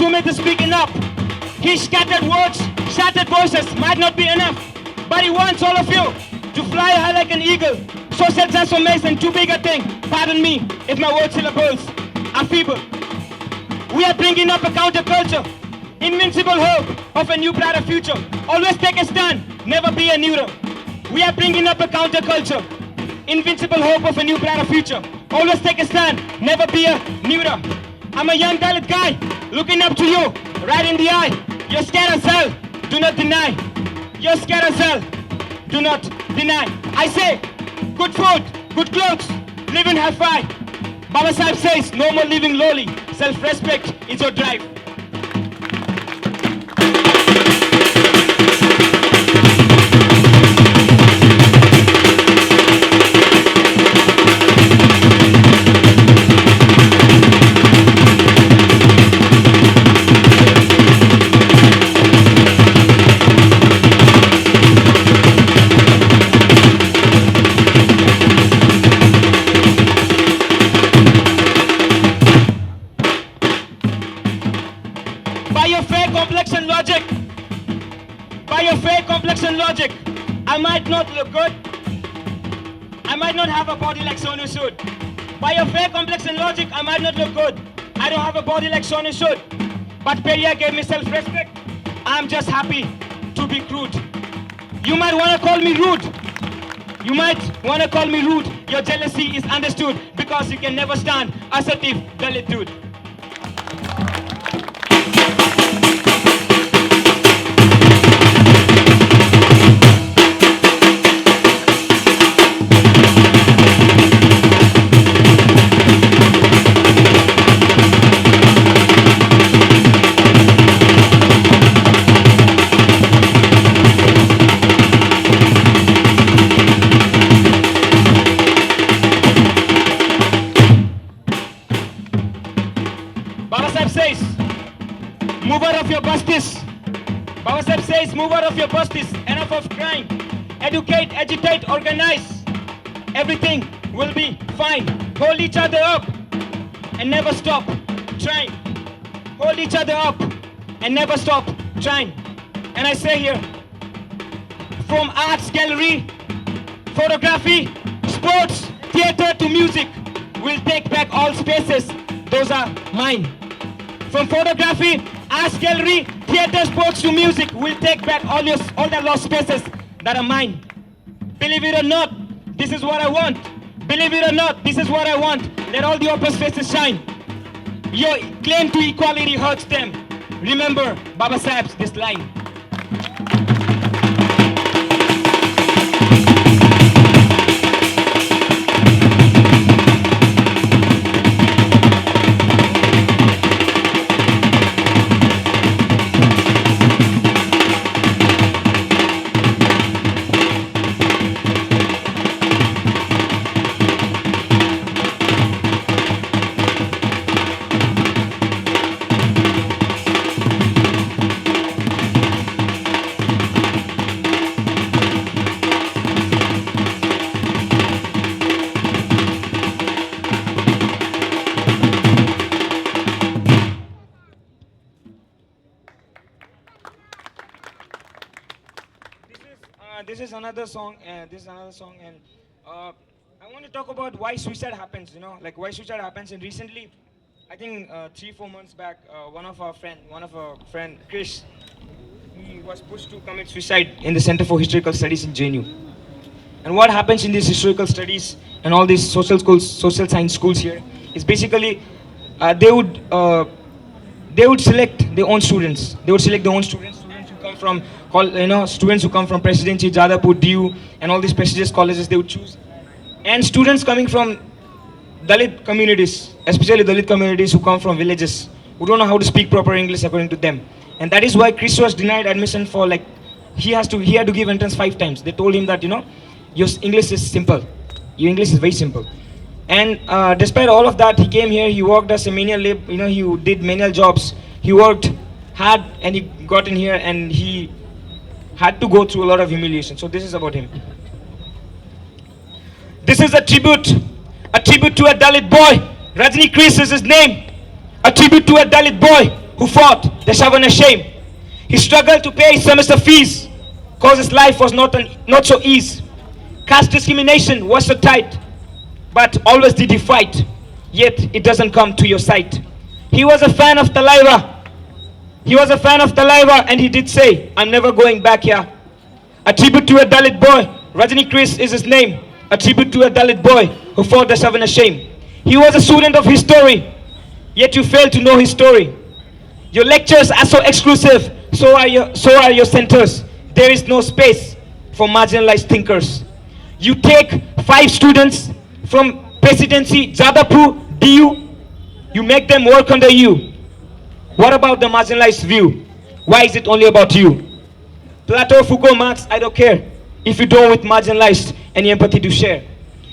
Sumeet is speaking up. His scattered words, shattered voices might not be enough, but he wants all of you to fly high like an eagle. Social transformation, too big a thing. Pardon me if my word syllables are feeble. We are bringing up a counterculture, invincible hope of a new brighter future. Always take a stand, never be a neutral. We are bringing up a counterculture, invincible hope of a new brighter future. Always take a stand, never be a neutral. I'm a young Dalit guy, looking up to you, right in the eye. You're scared as hell, do not deny. You're scared as hell, do not deny. I say, good food, good clothes, living high-fi. Baba Sahib says, no more living lowly. Self-respect is your drive. By your fair complexion logic, I might not look good. I might not have a body like Sonu should. By your fair complexion logic, I might not look good. I don't have a body like Sonu should. But Peria gave me self-respect. I'm just happy to be crude. You might want to call me rude. You might want to call me rude. Your jealousy is understood because you can never stand assertive Dalit dude. Move out of your busties. Baba Sahib says, move out of your busties. Enough of crime. Educate, agitate, organize. Everything will be fine. Hold each other up and never stop trying. Hold each other up and never stop trying. And I say here, from arts gallery, photography, sports, theater to music, we'll take back all spaces. Those are mine. From photography, arts gallery, theater, sports to music, we'll take back all the lost spaces that are mine. Believe it or not, this is what I want. Believe it or not, this is what I want. Let all the open spaces shine. Your claim to equality hurts them. Remember Baba Sahib's this line. This is another song. And I want to talk about why suicide happens. You know, like why suicide happens. And recently, I think 3-4 months back, one of our friend, Chris, he was pushed to commit suicide in the Center for Historical Studies in JNU. And what happens in these historical studies and all these social science schools here is basically they would select their own students. They would select their own students who come from students who come from Presidency, Jadavpur, DU, and all these prestigious colleges they would choose. And students coming from Dalit communities, especially Dalit communities who come from villages, who don't know how to speak proper English according to them. And that is why Chris was denied admission for he had to give entrance 5 times. They told him that, your English is simple. Your English is very simple. And despite all of that, he came here, he worked as a menial lab, he did menial jobs. He worked hard and he got in here and he had to go through a lot of humiliation. So this is about him. This is a tribute to a Dalit boy. Rajni Chris is his name. A tribute to a Dalit boy who fought the Savannah shame. He struggled to pay his semester fees, cause his life was not so easy. Caste discrimination was so tight, but always did he fight, yet it doesn't come to your sight. He was a fan of Talaiva. He was a fan of Talaiva, and he did say, I'm never going back here. A tribute to a Dalit boy, Rajani Chris is his name. A tribute to a Dalit boy who fought the Savannah shame. He was a student of history, yet you fail to know his story. Your lectures are so exclusive, so are your centers. There is no space for marginalized thinkers. You take 5 students from Presidency, Jadapur, DU, you make them work under you. What about the marginalized view? Why is it only about you? Plato, Foucault, Marx, I don't care. If you don't with marginalized, any empathy to share.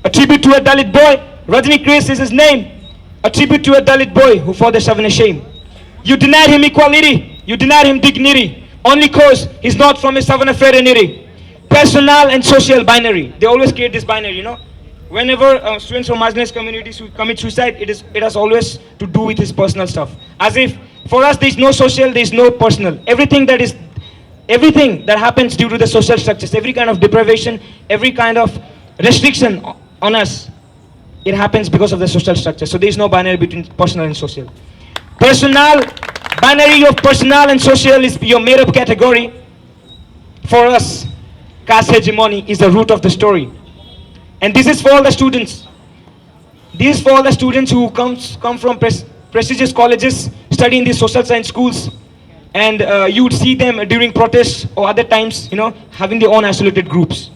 A tribute to a Dalit boy, Rajani Chris is his name. A tribute to a Dalit boy who fought the Savannah shame. You denied him equality, you denied him dignity, only cause he's not from a Savannah fraternity. Personal and social binary. They always create this binary, you know. Whenever students from marginalized communities who commit suicide, it has always to do with his personal stuff. As if for us there's no social, there's no personal. Everything that happens due to the social structures, every kind of deprivation, every kind of restriction on us, it happens because of the social structure. So there's no binary between personal and social. Personal, binary of personal and social is your made up category. For us, caste hegemony is the root of the story. And this is for all the students. This is for all the students who come from prestigious colleges, study in these social science schools. And you would see them during protests or other times, you know, having their own isolated groups.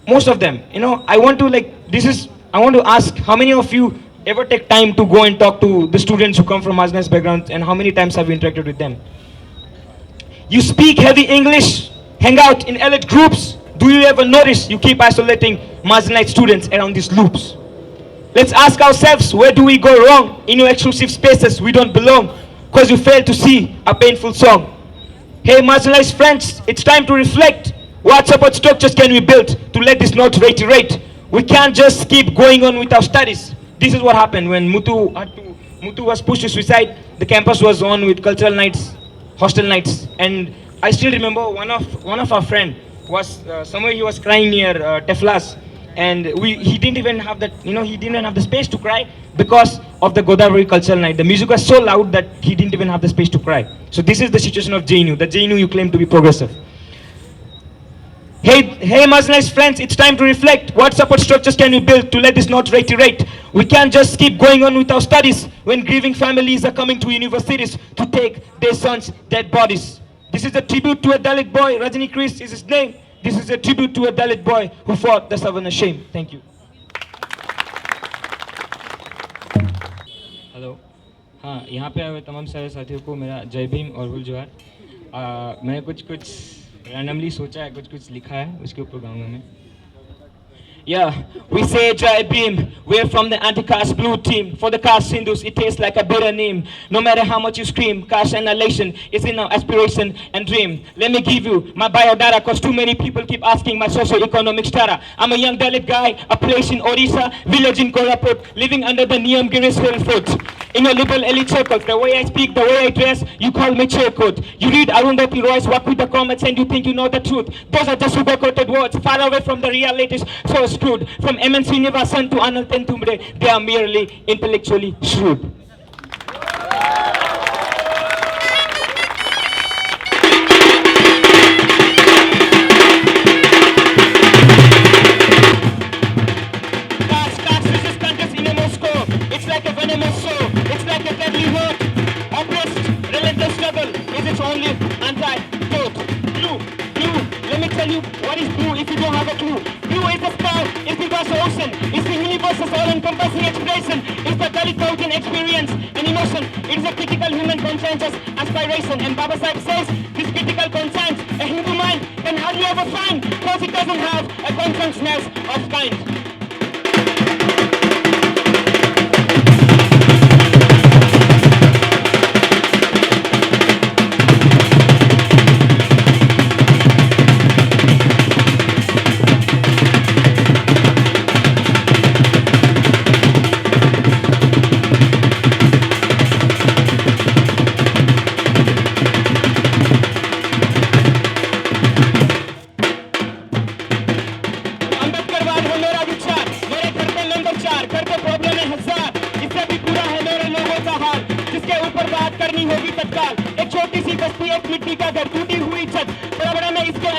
Most of them, you know, I want to ask how many of you ever take time to go and talk to the students who come from marginalized backgrounds, and how many times have you interacted with them? You speak heavy English, hang out in elite groups. Do you ever notice you keep isolating marginalized students around these loops? Let's ask ourselves, where do we go wrong? In your exclusive spaces, we don't belong, because you fail to see a painful song. Hey marginalized friends, it's time to reflect. What support structures can we build to let this not reiterate? We can't just keep going on with our studies. This is what happened when Muthu was pushed to suicide. The campus was on with cultural nights, hostel nights, and I still remember one of our friend was somewhere he was crying near Teflas, and he didn't even have that, you know, he didn't have the space to cry because of the Godavari cultural night. The music was so loud that he didn't even have the space to cry. So this is the situation of JNU, the JNU you claim to be progressive. Hey marginalized friends, it's time to reflect. What support structures can we build to let this not reiterate? We can't just keep going on with our studies when grieving families are coming to universities to take their sons' dead bodies. This is a tribute to a Dalit boy, Rajani Chris is his name. This is a tribute to a Dalit boy who fought the Savannah shame. Thank you. Hello, हाँ, यहाँ पे आए हुए तमाम सारे साथियों को मेरा जय भीम और हुल जोहार। मैंने कुछ रैंडमली सोचा है, कुछ लिखा है, उसके ऊपर गाऊंगा मैं। Yeah, we say Jai Beam, we're from the anti-caste blue team. For the caste Hindus, it tastes like a bitter name. No matter how much you scream, caste annihilation is in our aspiration and dream. Let me give you my biodata, cause too many people keep asking my socio-economic strata. I'm a young Dalit guy, a place in Odisha, village in Koraput, living under the Niyamgiris hill foot. In your liberal elite circles, the way I speak, the way I dress, you call me Chirkut. You read Arundhati Roy's work with the comments and you think you know the truth. Those are just sugar-coated words, far away from the realities, so screwed. From MN Srinivasan to Anil Tentumbre, they are merely intellectually shrewd. Caste resistance is in a Moscow. It's like a venomous soul. It's like a deadly hurt. Oppressed, relentless struggle is its only antidote. Blue, let me tell you what is blue if you don't have a clue. Blue is the sky, it's the vast ocean, it's the universe's all-encompassing expression, it's the Dalit Bhautin experience and emotion, it's a critical human consensus aspiration, and Baba Sahib says this critical conscience a Hindu mind can hardly ever find, because it doesn't have a consciousness of kind.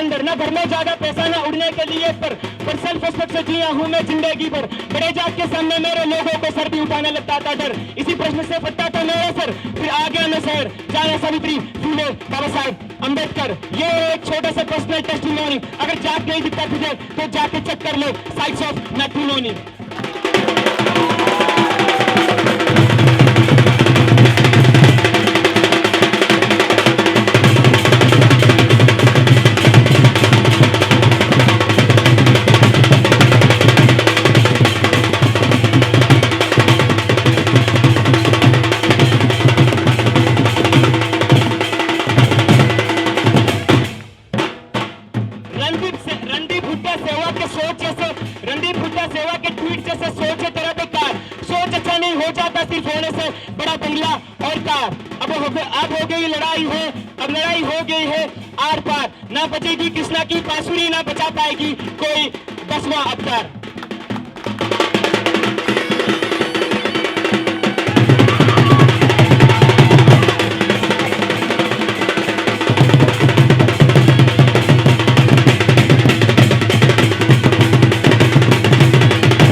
अंदर, ना घर में ज्यादा पैसा ना उड़ने के लिए पर सेल्फ रिस्पेक्ट से जिया हूँ मैं जिंदगी पर। बड़े जात के सामने मेरे लोगों को सर भी उठाने लगता था डर, इसी प्रश्न से फटता था मेरा सर। फिर आ गया मैं शहर, जाने सावित्री फूले बाबा साहेब अम्बेडकर। ये एक छोटा सा पर्सनल टेस्टिमोनी, अगर जात नहीं दिखता तुझे तो जाके चेक कर लो sites of matrimony. Randeep Hooda सेवा के ट्वीट जैसे सोच है तेरा बेकार, सोच अच्छा नहीं हो जाता सिर्फ होने से बड़ा बंगला और कार। अब हो गई लड़ाई है, अब लड़ाई हो गई है आर पार, ना बचेगी कृष्णा की बांसुरी, ना बचा पाएगी कोई 10वां अवतार।